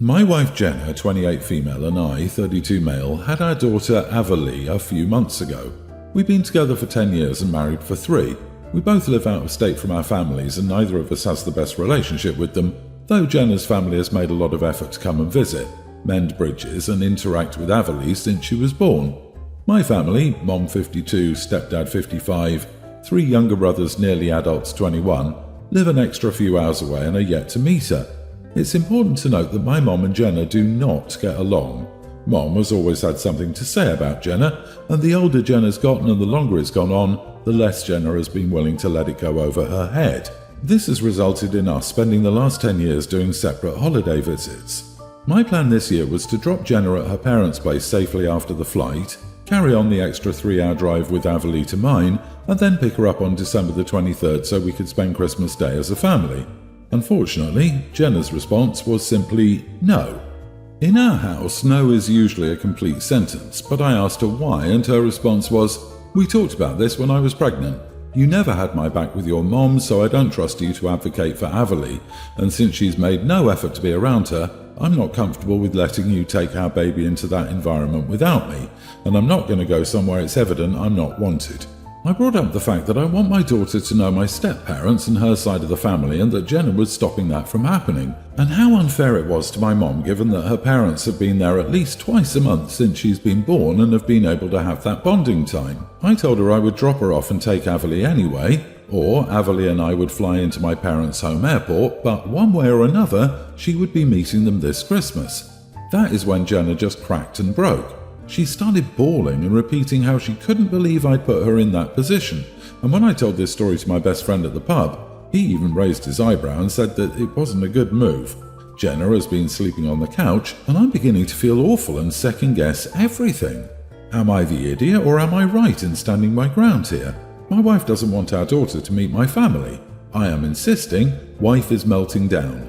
My wife Jenna, 28 female, and I, 32 male, had our daughter Avalee a few months ago. We've been together for 10 years and married for 3. We both live out of state from our families and neither of us has the best relationship with them, though Jenna's family has made a lot of effort to come and visit, mend bridges and interact with Avalee since she was born. My family, mom 52, stepdad 55, 3 younger brothers nearly adults 21, live an extra few hours away and are yet to meet her. It's important to note that my mom and Jenna do not get along. Mom has always had something to say about Jenna, and the older Jenna's gotten and the longer it's gone on, the less Jenna has been willing to let it go over her head. This has resulted in us spending the last 10 years doing separate holiday visits. My plan this year was to drop Jenna at her parents' place safely after the flight, carry on the extra 3-hour drive with Avalee to mine, and then pick her up on December the 23rd so we could spend Christmas Day as a family. Unfortunately, Jenna's response was simply no. In our house, no is usually a complete sentence, but I asked her why and her response was, "We talked about this when I was pregnant. You never had my back with your mom, so I don't trust you to advocate for Avalee, and since she's made no effort to be around her, I'm not comfortable with letting you take our baby into that environment without me, and I'm not going to go somewhere it's evident I'm not wanted." I brought up the fact that I want my daughter to know my step-parents and her side of the family and that Jenna was stopping that from happening, and how unfair it was to my mom given that her parents have been there at least twice a month since she's been born and have been able to have that bonding time. I told her I would drop her off and take Avalee anyway, or Avalee and I would fly into my parents' home airport, but one way or another, she would be meeting them this Christmas. That is when Jenna just cracked and broke. She started bawling and repeating how she couldn't believe I'd put her in that position, and when I told this story to my best friend at the pub, he even raised his eyebrow and said that it wasn't a good move. Jenna has been sleeping on the couch, and I'm beginning to feel awful and second-guess everything. Am I the idiot or am I right in standing my ground here? My wife doesn't want our daughter to meet my family. I am insisting, wife is melting down.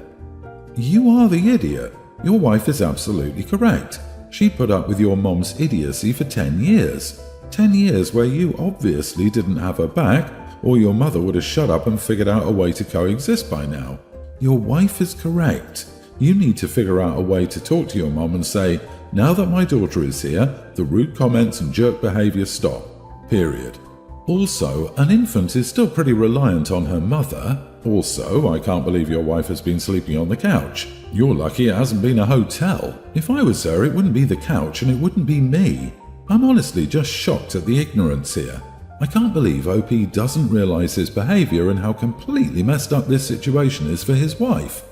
You are the idiot. Your wife is absolutely correct. She put up with your mom's idiocy for 10 years. 10 years where you obviously didn't have her back, or your mother would have shut up and figured out a way to coexist by now. Your wife is correct. You need to figure out a way to talk to your mom and say, now that my daughter is here, the rude comments and jerk behavior stop. Period. Also, an infant is still pretty reliant on her mother. Also, I can't believe your wife has been sleeping on the couch. You're lucky it hasn't been a hotel. If I was her, it wouldn't be the couch and it wouldn't be me. I'm honestly just shocked at the ignorance here. I can't believe OP doesn't realize his behavior and how completely messed up this situation is for his wife.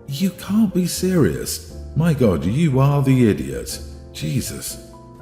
You can't be serious. My God, you are the idiot. Jesus.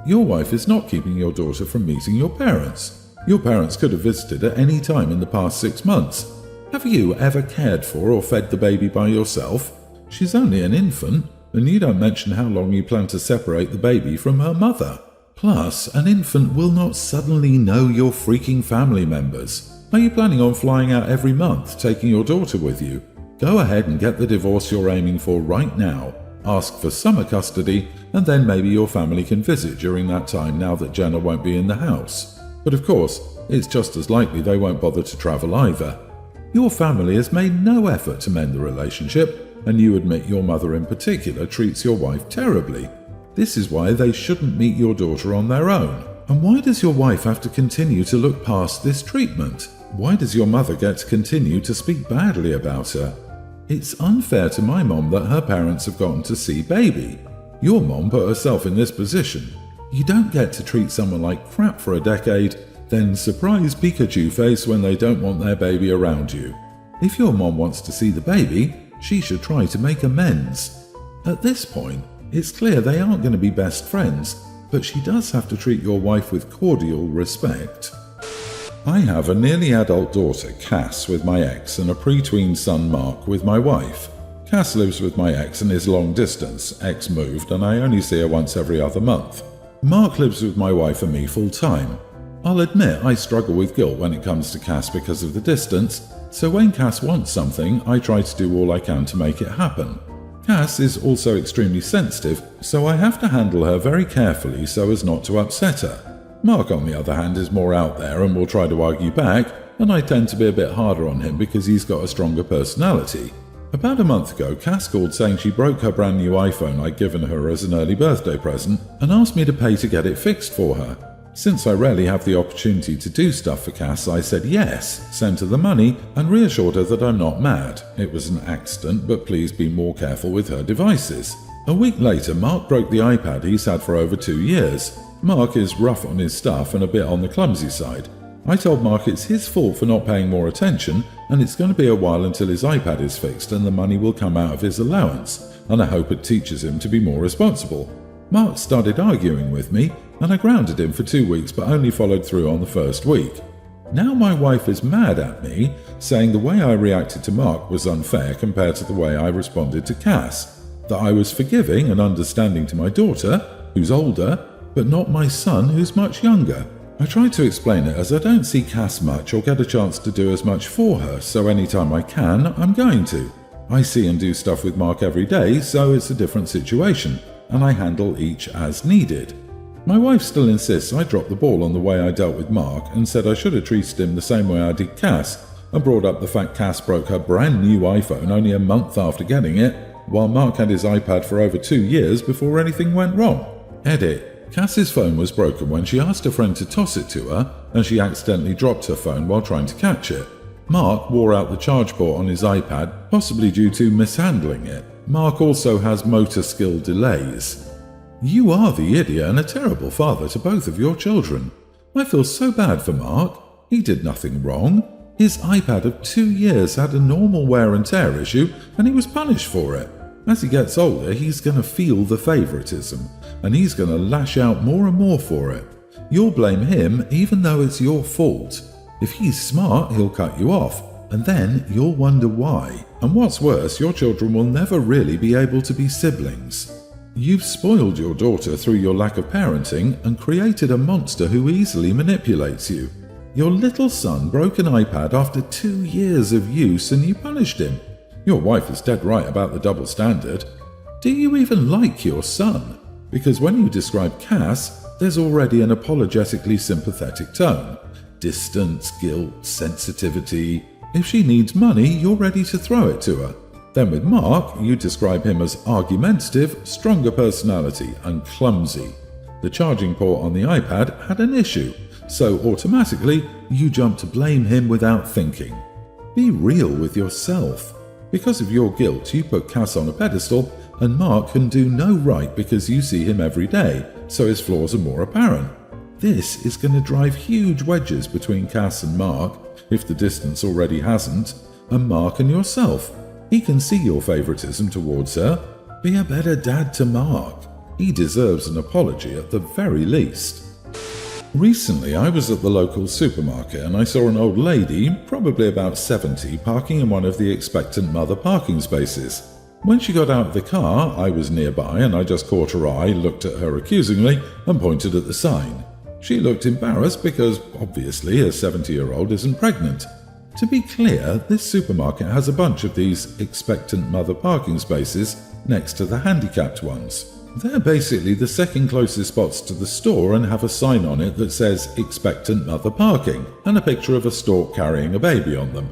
Your wife is not keeping your daughter from meeting your parents. Your parents could have visited at any time in the past 6 months. Have you ever cared for or fed the baby by yourself? She's only an infant, and you don't mention how long you plan to separate the baby from her mother. Plus, an infant will not suddenly know your freaking family members. Are you planning on flying out every month, taking your daughter with you? Go ahead and get the divorce you're aiming for right now. Ask for summer custody, and then maybe your family can visit during that time now that Jenna won't be in the house. But of course, it's just as likely they won't bother to travel either. Your family has made no effort to mend the relationship, and you admit your mother in particular treats your wife terribly. This is why they shouldn't meet your daughter on their own. And why does your wife have to continue to look past this treatment? Why does your mother get to continue to speak badly about her? It's unfair to my mom that her parents have gotten to see baby. Your mom put herself in this position. You don't get to treat someone like crap for a decade, then surprise Pikachu face when they don't want their baby around you. If your mom wants to see the baby, she should try to make amends. At this point, it's clear they aren't going to be best friends, but she does have to treat your wife with cordial respect. I have a nearly adult daughter, Cass, with my ex, and a pre-tween son, Mark, with my wife. Cass lives with my ex and is long distance. Ex moved, and I only see her once every other month. Mark lives with my wife and me full time. I'll admit I struggle with guilt when it comes to Cass because of the distance, so when Cass wants something, I try to do all I can to make it happen. Cass is also extremely sensitive, so I have to handle her very carefully so as not to upset her. Mark, on the other hand, is more out there and will try to argue back, and I tend to be a bit harder on him because he's got a stronger personality. About a month ago, Cass called saying she broke her brand new iPhone I'd given her as an early birthday present and asked me to pay to get it fixed for her. Since I rarely have the opportunity to do stuff for Cass, I said yes, sent her the money, and reassured her that I'm not mad. It was an accident, but please be more careful with her devices. A week later, Mark broke the iPad he's had for over 2 years. Mark is rough on his stuff and a bit on the clumsy side. I told Mark it's his fault for not paying more attention, and it's going to be a while until his iPad is fixed and the money will come out of his allowance, and I hope it teaches him to be more responsible. Mark started arguing with me, and I grounded him for 2 weeks but only followed through on the first week. Now my wife is mad at me, saying the way I reacted to Mark was unfair compared to the way I responded to Cass, that I was forgiving and understanding to my daughter, who's older, but not my son, who's much younger. I tried to explain it as I don't see Cass much or get a chance to do as much for her, so anytime I can, I'm going to. I see and do stuff with Mark every day, so it's a different situation, and I handle each as needed. My wife still insists I dropped the ball on the way I dealt with Mark and said I should have treated him the same way I did Cass, and brought up the fact Cass broke her brand new iPhone only a month after getting it, while Mark had his iPad for over 2 years before anything went wrong. Edit. Cass's phone was broken when she asked a friend to toss it to her, and she accidentally dropped her phone while trying to catch it. Mark wore out the charge port on his iPad, possibly due to mishandling it. Mark also has motor skill delays. You are the idiot and a terrible father to both of your children. I feel so bad for Mark. He did nothing wrong. His iPad of 2 years had a normal wear and tear issue, and he was punished for it. As he gets older, he's going to feel the favoritism, and he's going to lash out more and more for it. You'll blame him even though it's your fault. If he's smart, he'll cut you off, and then you'll wonder why. And what's worse, your children will never really be able to be siblings. You've spoiled your daughter through your lack of parenting and created a monster who easily manipulates you. Your little son broke an iPad after 2 years of use and you punished him. Your wife is dead right about the double standard. Do you even like your son? Because when you describe Cass, there's already an apologetically sympathetic tone. Distance, guilt, sensitivity. If she needs money, you're ready to throw it to her. Then with Mark, you describe him as argumentative, stronger personality, and clumsy. The charging port on the iPad had an issue, so automatically you jump to blame him without thinking. Be real with yourself. Because of your guilt, you put Cass on a pedestal, and Mark can do no right because you see him every day, so his flaws are more apparent. This is going to drive huge wedges between Cass and Mark, if the distance already hasn't, and Mark and yourself. He can see your favoritism towards her. Be a better dad to Mark. He deserves an apology at the very least. Recently, I was at the local supermarket and I saw an old lady, probably about 70, parking in one of the expectant mother parking spaces. When she got out of the car, I was nearby and I just caught her eye, looked at her accusingly, and pointed at the sign. She looked embarrassed because, obviously, a 70-year-old isn't pregnant. To be clear, this supermarket has a bunch of these expectant mother parking spaces next to the handicapped ones. They're basically the second closest spots to the store and have a sign on it that says expectant mother parking and a picture of a stork carrying a baby on them.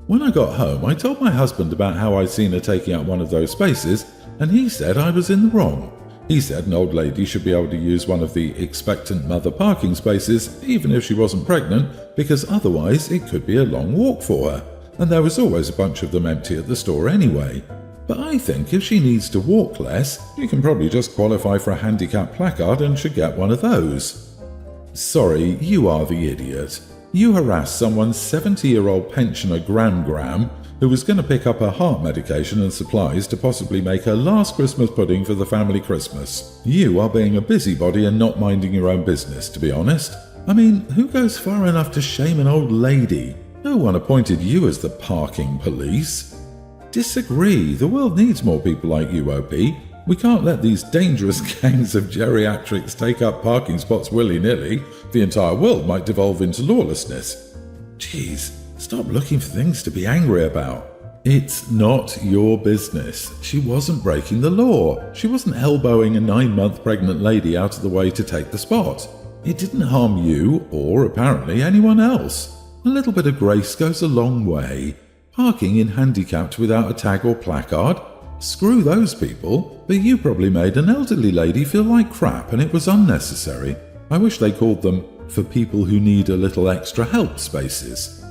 When I got home, I told my husband about how I'd seen her taking up one of those spaces, and he said I was in the wrong. He said an old lady should be able to use one of the expectant mother parking spaces even if she wasn't pregnant, because otherwise it could be a long walk for her, and there was always a bunch of them empty at the store anyway. But I think if she needs to walk less, you can probably just qualify for a handicap placard and should get one of those. Sorry, you are the idiot. You harassed someone's 70-year-old pensioner Gram, who was going to pick up her heart medication and supplies to possibly make her last Christmas pudding for the family Christmas. You are being a busybody and not minding your own business, to be honest. I mean, who goes far enough to shame an old lady? No one appointed you as the parking police. Disagree. The world needs more people like you, OP. We can't let these dangerous gangs of geriatrics take up parking spots willy-nilly. The entire world might devolve into lawlessness. Jeez, stop looking for things to be angry about. It's not your business. She wasn't breaking the law. She wasn't elbowing a 9-month pregnant lady out of the way to take the spot. It didn't harm you or, apparently, anyone else. A little bit of grace goes a long way. Parking in handicapped without a tag or placard? Screw those people, but you probably made an elderly lady feel like crap and it was unnecessary. I wish they called them for people who need a little extra help spaces.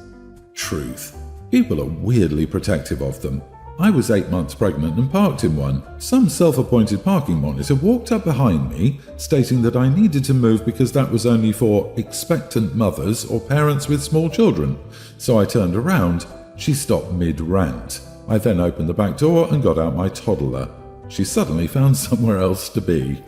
Truth. People are weirdly protective of them. I was 8 months pregnant and parked in one. Some self-appointed parking monitor walked up behind me, stating that I needed to move because that was only for expectant mothers or parents with small children. So I turned around. She stopped mid-rant. I then opened the back door and got out my toddler. She suddenly found somewhere else to be.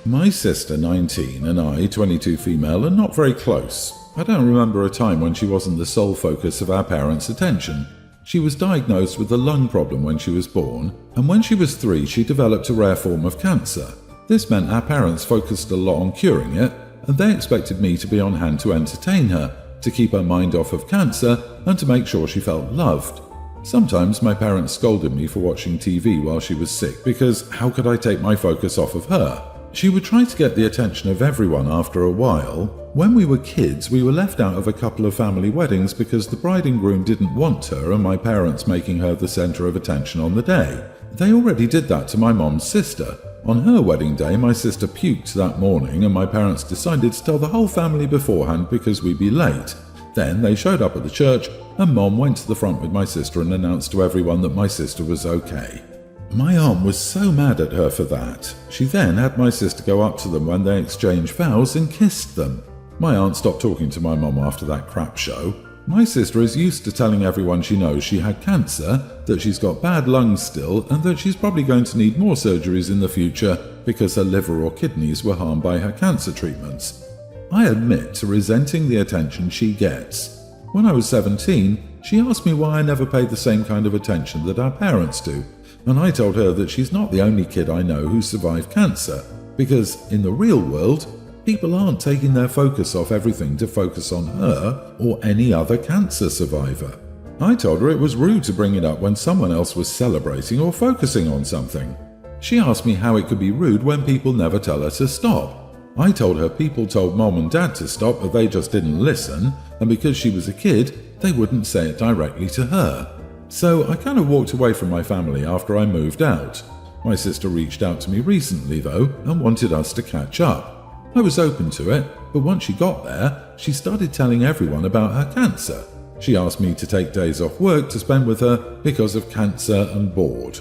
My sister, 19, and I, 22 female, are not very close. I don't remember a time when she wasn't the sole focus of our parents' attention. She was diagnosed with a lung problem when she was born, and when she was 3 she developed a rare form of cancer. This meant our parents focused a lot on curing it, and they expected me to be on hand to entertain her, to keep her mind off of cancer, and to make sure she felt loved. Sometimes my parents scolded me for watching TV while she was sick because how could I take my focus off of her? She would try to get the attention of everyone after a while. When we were kids, we were left out of a couple of family weddings because the bride and groom didn't want her and my parents making her the center of attention on the day. They already did that to my mom's sister. On her wedding day, my sister puked that morning and my parents decided to tell the whole family beforehand because we'd be late. Then they showed up at the church and Mom went to the front with my sister and announced to everyone that my sister was okay. My aunt was so mad at her for that. She then had my sister go up to them when they exchanged vows and kissed them. My aunt stopped talking to my mom after that crap show. My sister is used to telling everyone she knows she had cancer, that she's got bad lungs still, and that she's probably going to need more surgeries in the future because her liver or kidneys were harmed by her cancer treatments. I admit to resenting the attention she gets. When I was 17, she asked me why I never paid the same kind of attention that our parents do, and I told her that she's not the only kid I know who survived cancer, because in the real world, people aren't taking their focus off everything to focus on her or any other cancer survivor. I told her it was rude to bring it up when someone else was celebrating or focusing on something. She asked me how it could be rude when people never tell her to stop. I told her people told Mom and Dad to stop, but they just didn't listen, and because she was a kid, they wouldn't say it directly to her. So I kind of walked away from my family after I moved out. My sister reached out to me recently though and wanted us to catch up. I was open to it, but once she got there, she started telling everyone about her cancer. She asked me to take days off work to spend with her because of cancer and bored.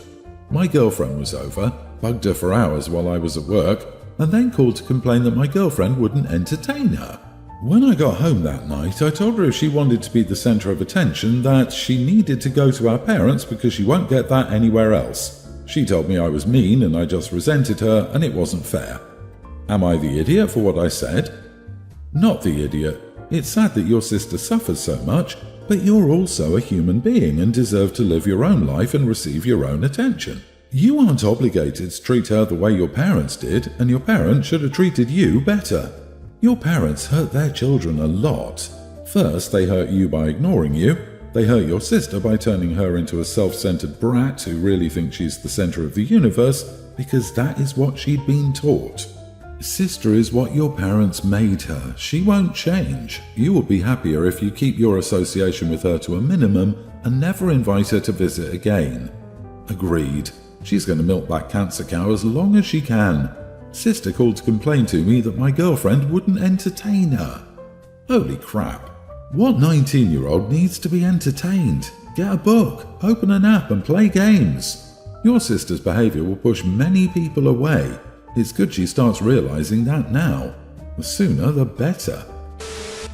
My girlfriend was over, bugged her for hours while I was at work, and then called to complain that my girlfriend wouldn't entertain her. When I got home that night, I told her if she wanted to be the center of attention that she needed to go to our parents because she won't get that anywhere else. She told me I was mean and I just resented her and it wasn't fair. Am I the idiot for what I said? Not the idiot. It's sad that your sister suffers so much, but you're also a human being and deserve to live your own life and receive your own attention. You aren't obligated to treat her the way your parents did, and your parents should have treated you better. Your parents hurt their children a lot. First, they hurt you by ignoring you. They hurt your sister by turning her into a self-centered brat who really thinks she's the center of the universe because that is what she'd been taught. Sister is what your parents made her. She won't change. You will be happier if you keep your association with her to a minimum and never invite her to visit again. Agreed. She's going to milk that cancer cow as long as she can. Sister called to complain to me that my girlfriend wouldn't entertain her. Holy crap. What 19-year-old needs to be entertained? Get a book, open an app and play games. Your sister's behavior will push many people away. It's good she starts realizing that now. The sooner the better.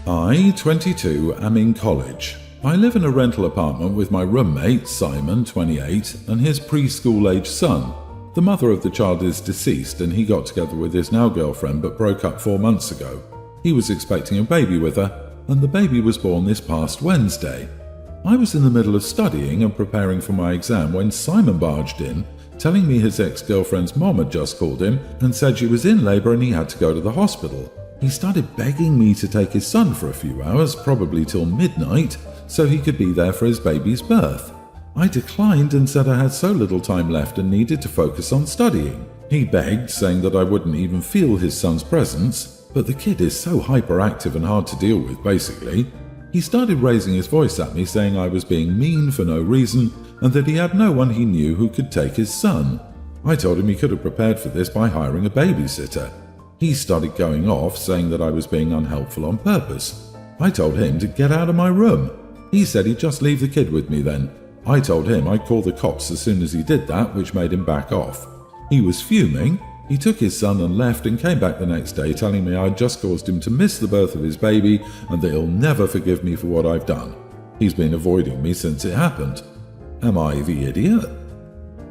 I, 22, am in college. I live in a rental apartment with my roommate, Simon, 28, and his preschool-aged son. The mother of the child is deceased and he got together with his now girlfriend but broke up 4 months ago. He was expecting a baby with her, and the baby was born this past Wednesday. I was in the middle of studying and preparing for my exam when Simon barged in, telling me his ex-girlfriend's mom had just called him and said she was in labour and he had to go to the hospital. He started begging me to take his son for a few hours, probably till midnight, so he could be there for his baby's birth. I declined and said I had so little time left and needed to focus on studying. He begged, saying that I wouldn't even feel his son's presence, but the kid is so hyperactive and hard to deal with, basically. He started raising his voice at me, saying I was being mean for no reason and that he had no one he knew who could take his son. I told him he could have prepared for this by hiring a babysitter. He started going off, saying that I was being unhelpful on purpose. I told him to get out of my room. He said he'd just leave the kid with me then. I told him I'd call the cops as soon as he did that, which made him back off. He was fuming. He took his son and left and came back the next day telling me I'd just caused him to miss the birth of his baby and that he'll never forgive me for what I've done. He's been avoiding me since it happened. Am I the idiot?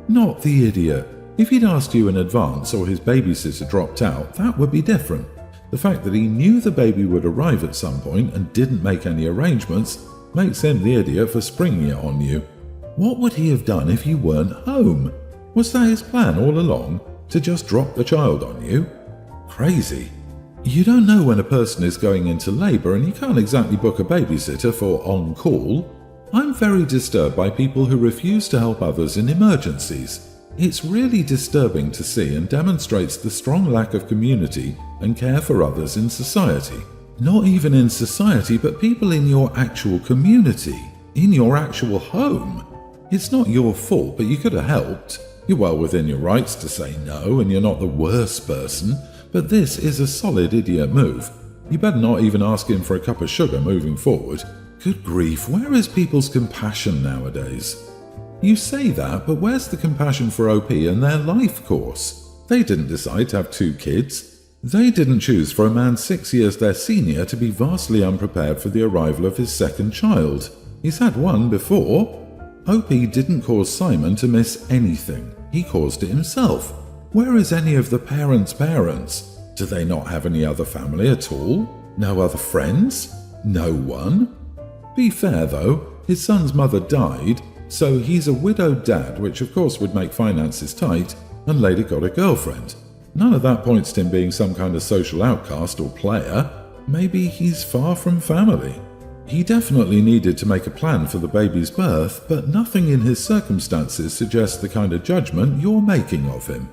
Not the idiot. If he'd asked you in advance or his babysitter dropped out, that would be different. The fact that he knew the baby would arrive at some point and didn't make any arrangements makes him the idiot for springing it on you. What would he have done if you weren't home? Was that his plan all along? To just drop the child on you? Crazy. You don't know when a person is going into labour and you can't exactly book a babysitter for on-call. I'm very disturbed by people who refuse to help others in emergencies. It's really disturbing to see and demonstrates the strong lack of community and care for others in society. Not even in society, but people in your actual community, in your actual home. It's not your fault, but you could have helped. You're well within your rights to say no, and you're not the worst person, but this is a solid idiot move. You better not even ask him for a cup of sugar moving forward. Good grief, where is people's compassion nowadays? You say that, but where's the compassion for OP and their life course? They didn't decide to have 2 kids. They didn't choose for a man 6 years their senior to be vastly unprepared for the arrival of his second child. He's had one before. OP didn't cause Simon to miss anything. He caused it himself. Where is any of the parents' parents? Do they not have any other family at all? No other friends? No one? Be fair though, his son's mother died, so he's a widowed dad, which of course would make finances tight, and later got a girlfriend. None of that points to him being some kind of social outcast or player. Maybe he's far from family. He definitely needed to make a plan for the baby's birth, but nothing in his circumstances suggests the kind of judgment you're making of him.